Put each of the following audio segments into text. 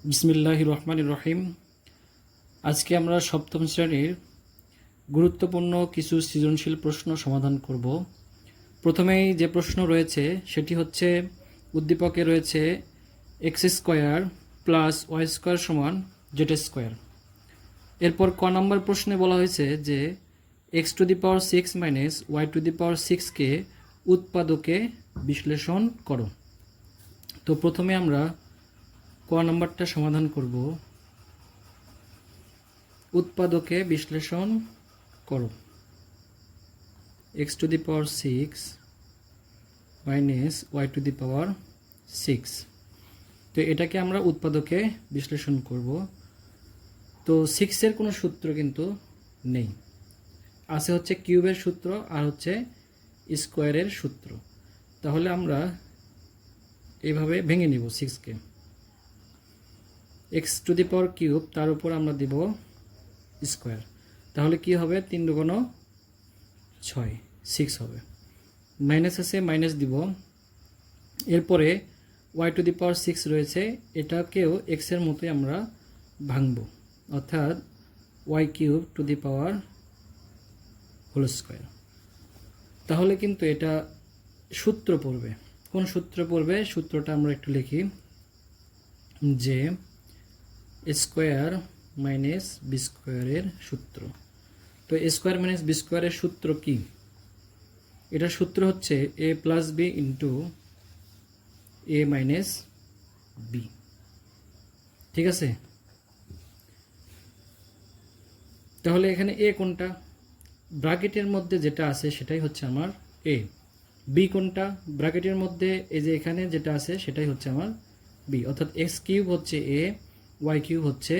বিসমিল্লাহির রহমানির রহিম। আজকে আমরা সপ্তম শ্রেণীর গুরুত্বপূর্ণ কিছু সৃজনশীল প্রশ্ন সমাধান করব। প্রথমেই যে প্রশ্ন রয়েছে সেটি হচ্ছে উদ্দীপকে রয়েছে x square plus y square সমান জেড স্কোয়ার। এরপর ক নম্বর প্রশ্নে বলা হয়েছে যে x to the power six minus y to the power সিক্সকে উৎপাদকে বিশ্লেষণ করো। তো প্রথমে আমরা ক নম্বরটা সমাধান করব। উৎপাদকে বিশ্লেষণ করো। X to the power six minus y to the power six, তো এটাকে আমরা উৎপাদকে বিশ্লেষণ করব। তো সিক্সের কোনো সূত্র কিন্তু নেই, আছে হচ্ছে কিউবের সূত্র আর হচ্ছে স্কোয়ারের সূত্র। তাহলে আমরা এইভাবে ভেঙে নিব সিক্সকে। X to the power cube, তার উপর আমরা দিব স্কোয়ার, তাহলে কি হবে? 3 দুগুণ 6, 6 হবে। মাইনাস আছে, মাইনাস দিব। এরপরে y to the power six রয়েছে, এটাকেও এক্সের মতোই আমরা ভাঙব, অর্থাৎ y cube to the power whole square. তাহলে কিন্তু এটা সূত্র পড়বে। কোন সূত্র পড়বে? সূত্রটা আমরা একটু লিখি, যে স্কোয়ার মাইনাস বি স্কোয়ারের সূত্র। তো স্কোয়ার মাইনাস বি স্কোয়ারের সূত্র কি? এটার সূত্র হচ্ছে এ plus b into a minus B. ঠিক আছে? তাহলে এখানে এ কোনটা? ব্র্যাকেটের মধ্যে যেটা আছে সেটাই হচ্ছে আমার এ। বি কোনটা? ব্র্যাকেটের মধ্যে এই যে এখানে যেটা আছে সেটাই হচ্ছে আমার বি, অর্থাৎ এক্স কিউব হচ্ছে এ, ওয়াই কিউব হচ্ছে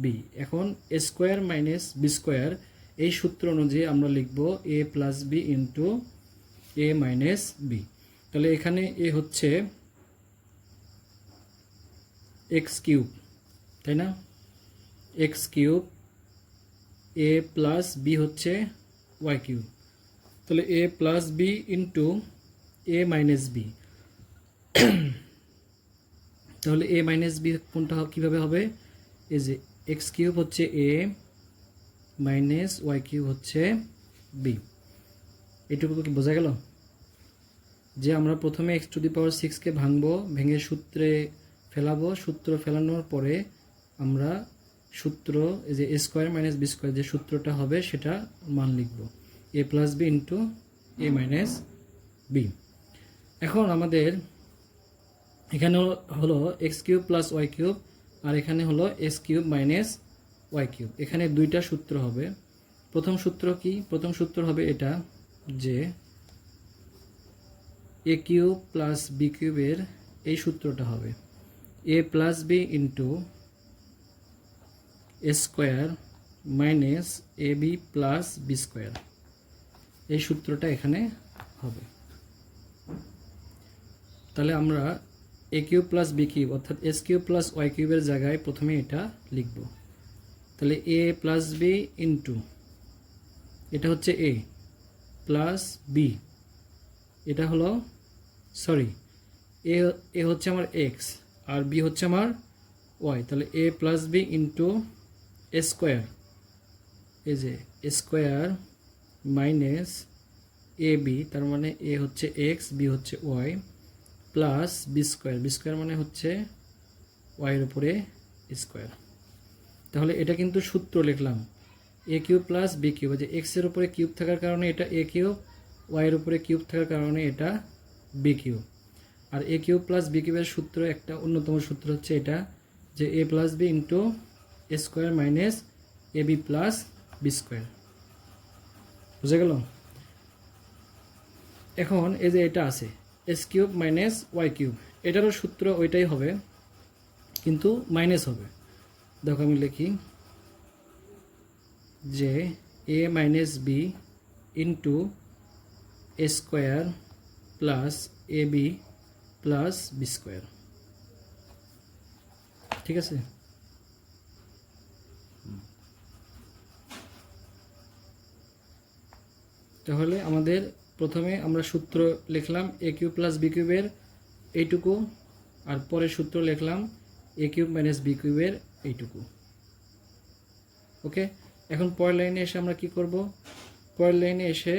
বি। এখন এ স্কোয়ার মাইনাস বি স্কোয়ার, এই সূত্র অনুযায়ী আমরা লিখব a plus b into a minus B. তাহলে এখানে এ হচ্ছে এক্স কিউব, তাই না? এক্স কিউব, এ প্লাস বি হচ্ছে ওয়াই কিউব। তাহলে এ plus b into a minus B. তাহলে এ মাইনাস বি কোনটা কীভাবে হবে? এই যে এক্স কিউব হচ্ছে এ মাইনাস ওয়াই কিউব হচ্ছে বি। এটুকু কি বোঝা গেল? যে আমরা প্রথমে এক্স টু দি পাওয়ার সিক্সকে ভাঙবো, ভেঙে সূত্রে ফেলাবো, সূত্র ফেলানোর পরে আমরা সূত্র এই যে a square minus b square যে সূত্রটা হবে সেটা মান লিখব, a plus b into a minus b. এখন আমাদের এখানে হলো x cube plus y cube, আর এখানে হলো x cube minus y cube. এখানে দুইটা সূত্র হবে। প্রথম সূত্র কি? প্রথম সূত্র হবে এটা, যে এ কিউব প্লাস বি কিউবের এই সূত্রটা হবে এ plus b into a square minus a b plus b square. এই সূত্রটা এখানে হবে। তাহলে আমরা এ কিউব প্লাস বি কিউব অর্থাৎ এস কিউব প্লাস ওয়াই কিউবের জায়গায় প্রথমে এটা লিখব। তাহলে এ প্লাস বি ইন্টু, এটা হচ্ছে এ প্লাস বি, এটা হলো এ হচ্ছে আমার এক্স আর বি হচ্ছে আমার ওয়াই। তাহলে এ plus b into a square, এই যে স্কোয়ার মাইনাস এ বি, তার মানে এ হচ্ছে এক্স, বি হচ্ছে y, plus b square, b square মানে হচ্ছে ওয়াইয়ের উপরে স্কোয়ার। তাহলে এটা কিন্তু সূত্র লিখলাম, এ কিউব প্লাস বি কিউব, যে এক্সের উপরে কিউব থাকার কারণে এটা এ কিউব, ওয়াইয়ের উপরে কিউব থাকার কারণে এটা বি কিউব। আর এ কিউব প্লাস বি কিউবের সূত্র, একটা অন্যতম সূত্র হচ্ছে এটা, যে a plus b into a square minus a b plus b square. বুঝে গেল? এখন এই যে এটা আছে x cube minus y cube, এটারও সূত্র ওইটাই হবে কিন্তু মাইনাস হবে। দেখো আমি লিখি, যে এ minus B into a square plus A b plus b square. ঠিক আছে? তাহলে আমাদের প্রথমে আমরা সূত্র লিখলাম এ কিউব প্লাস বি কিউবের এইটুকু, আর পরে সূত্র লিখলাম এ কিউব মাইনাস বি কিউবের এইটুকু। ওকে, এখন পরের লাইনে এসে আমরা কি করব? পরের লাইনে এসে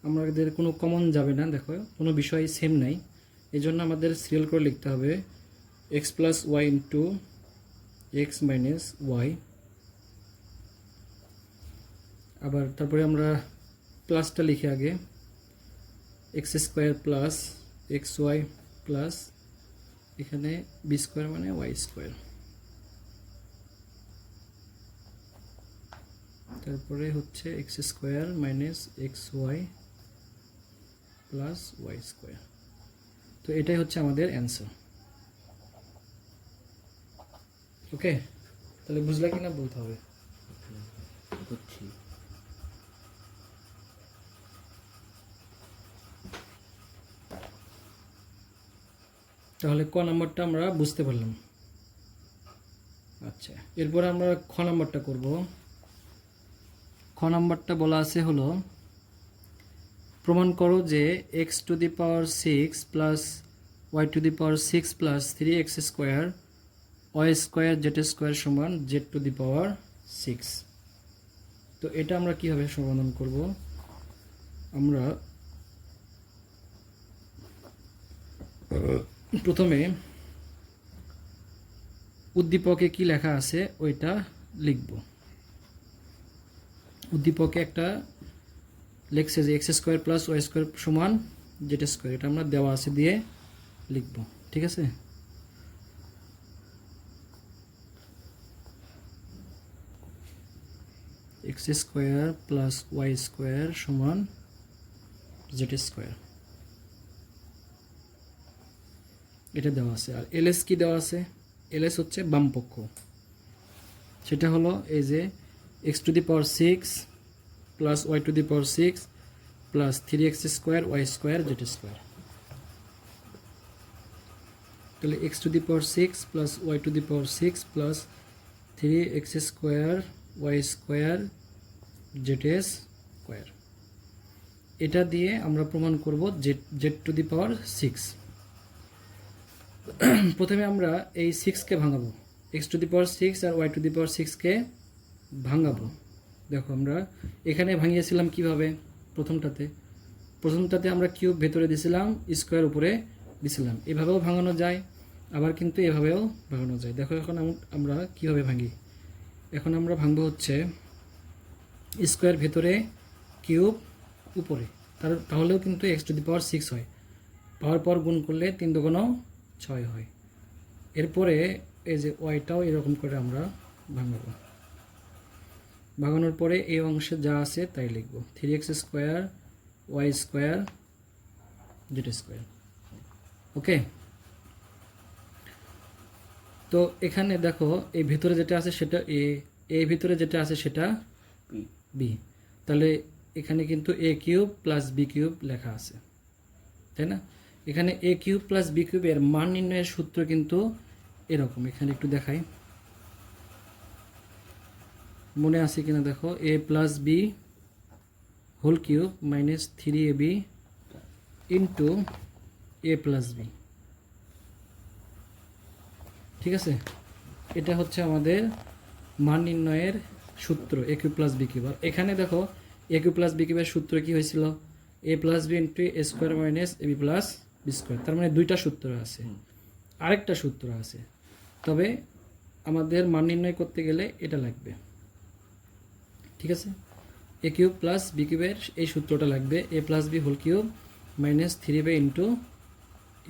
আমাদের কোনো কমন যাবে না, দেখো কোনো বিষয় সেম নাই, এই জন্য আমাদের সিরিয়াল করে লিখতে হবে x plus y into x minus y. আবার তারপরে আমরা প্লাসটা লিখে আগে x square plus x y plus এখানে বি স্কোয়ার মানে ওয়াই স্কোয়ার, তারপরে হচ্ছে x square minus x y plus y square. তো এটাই হচ্ছে আমাদের অ্যান্সার। ওকে, তাহলে বুঝলা কিনা বলতে হবে। তাহলে ক নাম্বারটা আমরা বুঝতে পারলাম। আচ্ছা, এরপর আমরা খ নাম্বারটা করব। খ নাম্বারটা বলা আছে হলো প্রমাণ করো যে x to the power six plus y to the power six plus three x square y square z square সমান z to the power six. তো এটা আমরা কীভাবে সমাধান করব? আমরা প্রথমে উদ্দীপকে কি লেখা আছে ওইটা লিখব। উদ্দীপকে একটা লেখছে যে x square plus y square সমান জেড স্কোয়ার, এটা আমরা দেওয়া আছে দিয়ে লিখব। ঠিক আছে, x square plus y square সমান জেড স্কোয়ার, এটা দেওয়া আছে। আর এলএস কি দেওয়া আছে? এলএস হচ্ছে বাম পক্ষ, সেটা হলো এই যে x to the power six plus y to the power six plus three x square y square z square. তাহলে x to the power six plus y to the power six plus three x square y square z square, এটা দিয়ে আমরা প্রমাণ করব z to the power six. প্রথমে আমরা এই সিক্সকে ভাঙাবো, x to the power six আর ওয়াই টু দি পাওয়ার সিক্সকে ভাঙাবো। দেখো আমরা এখানে ভাঙিয়েছিলাম কিভাবে? প্রথমটাতে আমরা কিউব ভেতরে দিছিলাম, স্কোয়ার উপরে দিছিলাম, এভাবেও ভাঙানো যায়, আবার কিন্তু এভাবেও ভাঙানো যায়। দেখো এখন আমরা কিভাবে ভাঙি। এখন আমরা ভাঙবো হচ্ছে স্কোয়ার ভেতরে কিউব উপরে, তাহলেও কিন্তু x to the power six হয়, পাওয়ার পর গুণ করলে 3 দুগুণ 6 হয়। এরপরে এই যে ওয়াইটাও এরকম করে আমরা ভাঙাবো, ভাঙানোর পরে এই অংশে যা আছে তাই লিখব, three x square y square z square. Okay, তো এখানে দেখো এই ভিতরে যেটা আছে সেটা এ, এই ভিতরে যেটা আছে সেটা বি, তাহলে এখানে কিন্তু এ কিউব প্লাস বি কিউব লেখা আছে, তাই না? এখানে এ কিউব প্লাস বি কিউবের মান নির্ণয়ের সূত্র কিন্তু এরকম, এখানে একটু দেখাই, মনে আছে কিনা দেখো, a plus B whole cube minus three A B into A plus b. ঠিক আছে, এটা হচ্ছে আমাদের মান নির্ণয়ের সূত্র a cube plus b cube. আর এখানে দেখো এ কিউব প্লাস বি কিউবের সূত্র কি হয়েছিল? এ plus b into a square minus a b plus b square. তার মানে দুইটা সূত্র আছে, আরেকটা সূত্র আছে, তবে আমাদের মান নির্ণয় করতে গেলে এটা লাগবে। ঠিক আছে, এ কিউব প্লাস বি কিউবের এই সূত্রটা লাগবে, A plus B whole cube minus three by into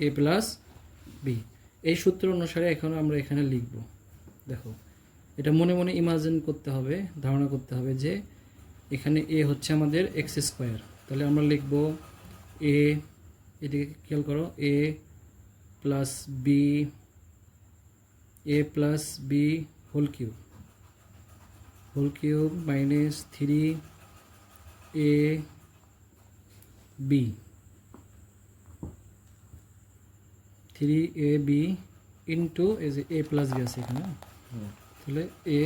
A plus B. এই সূত্র অনুসারে এখন আমরা এখানে লিখব। দেখো এটা মনে মনে ইমাজিন করতে হবে, ধারণা করতে হবে যে এখানে এ হচ্ছে আমাদের এক্স স্কোয়ার, তাহলে আমরা লিখব এ, এদিকে খেয়াল করো, A plus B whole cube minus three A B into এই যে এ প্লাস বি আছে এখানে, তাহলে এ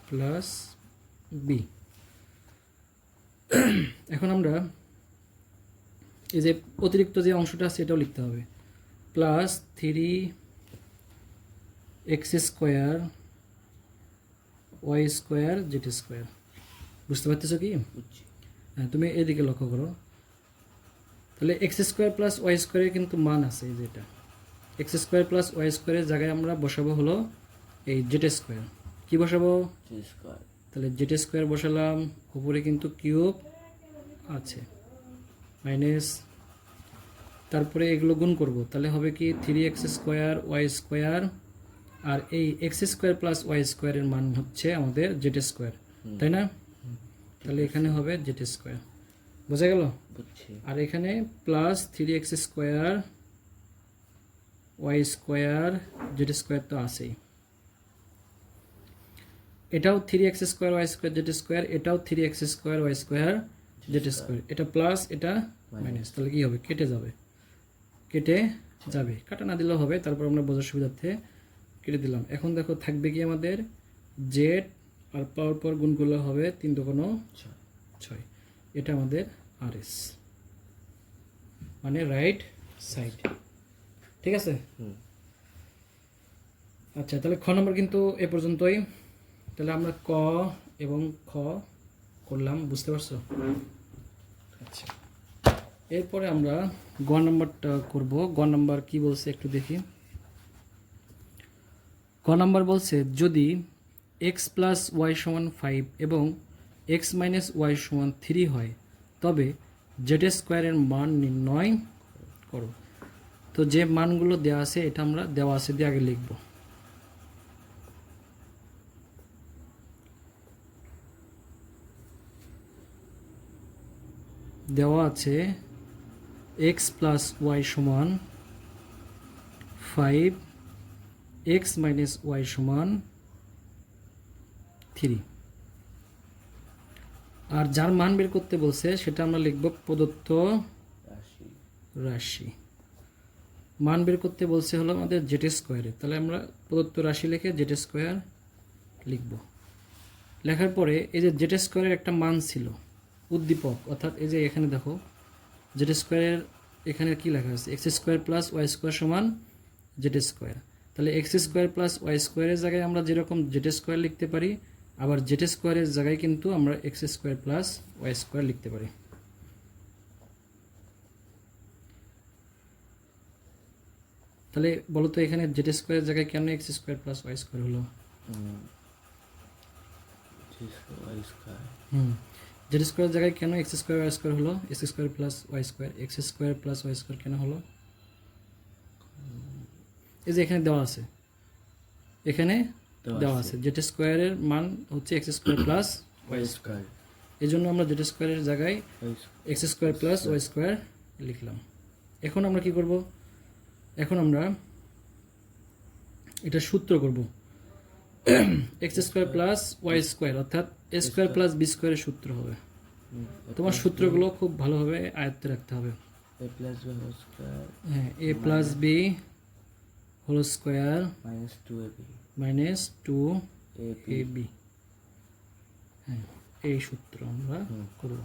প্লাস বি। এখন আমরা এই যে অতিরিক্ত যে অংশটা আছে এটাও লিখতে হবে, plus three x square y square z square. বুঝতে পারতেছো কি? বুঝছি। হ্যাঁ, তুমি এদিকে লক্ষ্য করো। তাহলে এক্স স্কোয়ার প্লাস ওয়াই স্কোয়ারের কিন্তু মান আছে, এই যেটা এক্স স্কোয়ার প্লাস ওয়াই স্কোয়ারের জায়গায় আমরা বসাবো হলো এই জেড স্কোয়ার। কী বসাবো? Z square. তাহলে জেড স্কোয়ার বসালাম, উপরে কিন্তু কিউব আছে মাইনাস, তারপরে এগুলো গুণ করব, তাহলে হবে কি 3x স্কোয়ার ওয়াই স্কোয়ার, আর এই এক্স স্কোয়ার প্লাস ওয়াই স্কোয়ারের মান হচ্ছে আমাদের জেড স্কোয়ার, তাই না? তাহলে এখানে হবে জেড স্কোয়ার। বোঝা গেল? বুঝছি। আর এখানে plus 3x square y square z square তো আছেই, এটাও 3x square y square z square, এটাও 3x square y square z square, এটা প্লাস এটা মাইনাস, তাহলে কি হবে? কেটে যাবে, কেটে যাবে, কাটা না দিলেও হবে, তারপর আমরা বোঝার সুবিধার্থে কেটে দিলাম। এখন দেখো থাকবে কি আমাদের জেড, আর পাওয়ার পর গুণ করলে হবে 3 দুগুণ 6, এটা আমাদের আর এস, মানে রাইট সাইড। ঠিক আছে? আচ্ছা, তাহলে খ নম্বর কিন্তু এ পর্যন্তই। তাহলে আমরা ক এবং খ করলাম, বুঝতে পারছো? আচ্ছা, এরপরে আমরা গ নাম্বারটা করব। গ নাম্বার কি বলছে একটু দেখি। গ নাম্বার বলছে যদি এক্স প্লাস ওয়াই সমান 5 এবং এক্স মাইনাস ওয়াই সমান 3 হয় তবে জেড স্কোয়ারের মান নির্ণয় করো। তো যে মানগুলো দেওয়া আছে, এটা আমরা দেওয়া আছে দিয়ে আগে লিখব। দেওয়া আছে এক্স প্লাস ওয়াই সমান 5, এক্স মাইনাস ওয়াই সমান 3, আর যার মান বের করতে বলছে সেটা আমরা লিখব প্রদত্ত রাশি। মান বের করতে বলছে হলো আমাদের জেড স্কোয়ারে, তাহলে আমরা প্রদত্ত রাশি লিখে জেড স্কোয়ার লিখব। লেখার পরে এই যে জেড স্কোয়ারের একটা মান ছিল উদ্দীপক, অর্থাৎ এই যে এখানে দেখো জেড স্কোয়ারের এখানে কি লেখা আছে, x square plus y square সমান জেড স্কোয়ার। তাহলে এক্স স্কোয়ার প্লাস ওয়াই স্কোয়ারের জায়গায় আমরা যেরকম জেড স্কোয়ার লিখতে পারি, আবার জেড স্কোয়ারের জায়গায় কিন্তু আমরা x square plus y square লিখতে পারি। তাহলে বলো তো এখানে জেড স্কোয়ারের জায়গায় কেন x square plus y square হলো? জেড স্কোয়ারের জায়গায় কেন এক্স স্কোয়ার ওয়াই স্কোয়ার হলো? X square plus y square, x square plus y square কেন হলো? এই যে এখানে দেওয়া আছে, এখানে দেওয়া আছে জেড স্কোয়ারের মান হচ্ছে x square plus y square, এই জন্য আমরা জেড স্কোয়ারের জায়গায় x square plus y square লিখলাম। এখন আমরা কি করব? এখন আমরা এটা সূত্র করব, x square plus y square অর্থাৎ এ স্কোয়ার প্লাস বি স্কোয়ারের সূত্র হবে। তোমার সূত্রগুলো খুব ভালোভাবে আয়ত্তে রাখতে হবে। হ্যাঁ, A plus B whole square minus 2ab, হ্যাঁ এই সূত্র আমরা করব।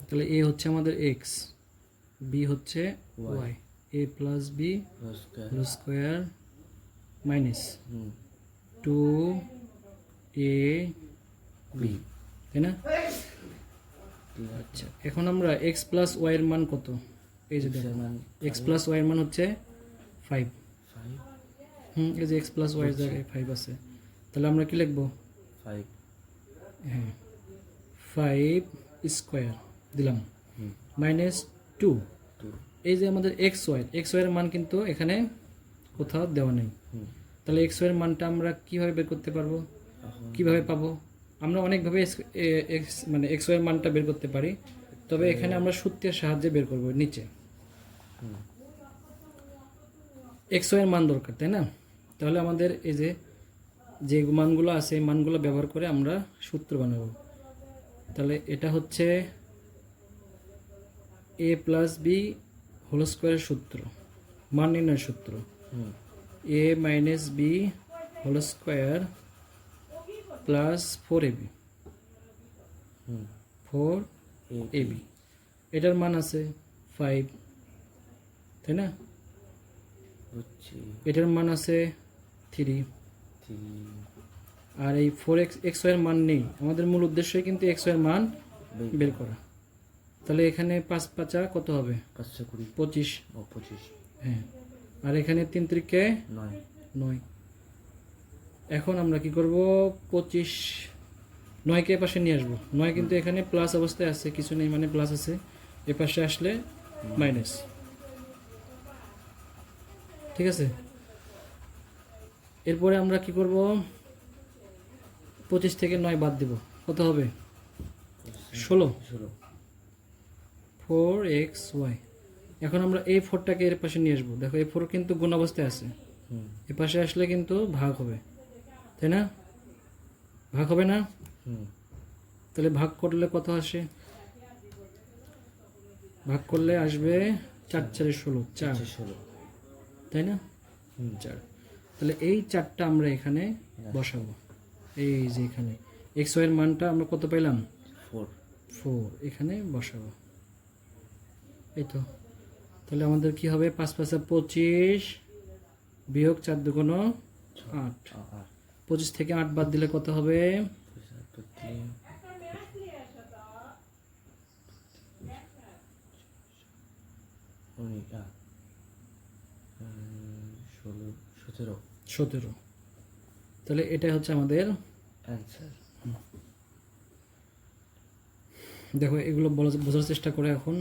তাহলে এ হচ্ছে আমাদের এক্স, বি হচ্ছে Y, A plus B whole square minus 2ab, তাই না? আচ্ছা, এখন আমরা এক্স প্লাস ওয়াই এর মান কত? এই যে এক্স প্লাস ওয়াই এর মান হচ্ছে 5। এই যে এক্স প্লাস ওয়াই এর জায়গায় 5 আছে, তাহলে আমরা কি লিখবো? 5, হ্যাঁ 5 স্কোয়ার দিলাম মাইনাস 2। এই যে আমাদের এক্স ওয়াই এর মান কিন্তু এখানে কোথাও দেওয়া নেই, তাহলে এক্স ওয়াই এর মানটা আমরা কিভাবে বের করতে পারবো, কিভাবে পাবো? আমরা অনেকভাবে মানে এক্স ওয়াই এর মানটা বের করতে পারি, তবে এখানে আমরা সূত্রের সাহায্যে বের করব। নিচে এক্স ওয়াই এর মান দরকার, তাই না? তাহলে আমাদের এই যে মানগুলো আছে এই মানগুলো ব্যবহার করে আমরা সূত্র বানাবো। তাহলে এটা হচ্ছে এ প্লাস বি হোল স্কোয়ারের সূত্র, মান নির্ণয়ের সূত্র, A minus B whole square plus 4ab, 4ab, এটার মান আছে 5, তাই না? হচ্ছে এটার মান আছে 3, 3 আর এই 4x x এর মান নেই। আমাদের মূল উদ্দেশ্যই কিন্তু x এর মান বের করা। তাহলে এখানে 5 5 কত হবে? 520 25। ও 25 হ্যাঁ, আর এখানে 3 3 9 9। এখন আমরা কি করব? 25 9কে পাশে নিয়ে আসবো। 9 কিন্তু এখানে প্লাস অবস্থায় আছে, কিছু নেই মানে প্লাস আছে, এ পাশে আসলে মাইনাস। ঠিক আছে, এরপরে আমরা কি করব? 25 থেকে 9 বাদ দিব, কত হবে? 16। 16 4xy। এখন আমরা এই 4টাকে এর পাশে নিয়ে আসবো। দেখো এই 4 কিন্তু গুণ অবস্থায় আছে, হুম এ পাশে আসলে কিন্তু ভাগ হবে, তাই না? ভাগ হবে না? হুম তাহলে ভাগ করলে কত আসে? ভাগ করলে আসবে 4 4 16, 4, 16 তাই না? 4। তাহলে এই 4টা আমরা এখানে বসাবো। এই যে এখানে x y এর মানটা আমরা কত পেলাম? 4 4 এখানে বসাবো। এই তো, তাহলে আমাদের কি হবে? 5 5 25 বিয়োগ 4 2 8। 25 থেকে 8 বাদ দিলে কত হবে? 17। তাহলে এটাই হচ্ছে আমাদের অ্যান্সার। দেখো এগুলো বোঝার চেষ্টা করে এখন।